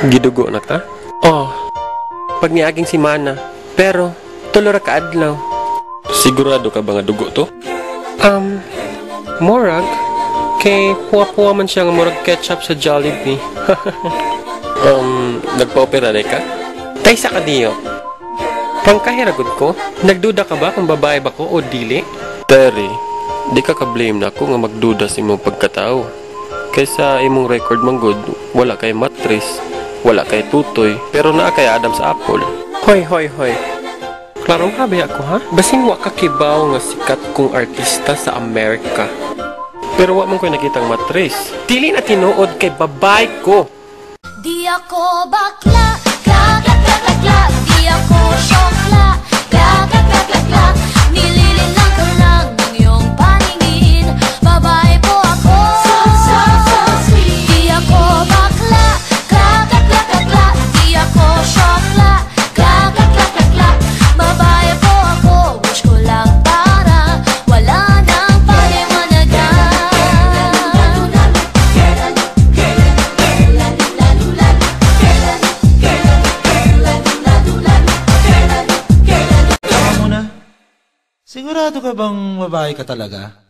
Gidugo na ta? Oh, pag niaging si Mana. Pero, tulora ka adlaw. Sigurado ka ba nga dugo to? Morag? Kay puwa-puwa man siya nga murag ketchup sa Jollibee. Nagpa-opera na ka? Taysa ka diyo. Pangkahiragod ko, nagduda ka ba kung babae ba ko o dili? Terry, di ka ka-blame na ako nga magduda sa imong pagkatao. Kaysa imong record man good, wala kay matris, wala kay tutoy, pero naa kay Adam sa apple. Hoy. Klarong habi ako ha? Basing wa ka kibaw nga sikat kong artista sa Amerika. Pero wa man ko'y nakitang matris. Dili na tinuod kay babae ko. Di ako bakla, kla, di ako syokla, kla, nililinlang ka lang ng iyong paningin. Babae po ako, so sweet. Di ako bakla, kla, di ako syokla, kla, babae po ako. Wish ko lang para wala nang paliwanagan. Sigurado ka bang babae ka talaga?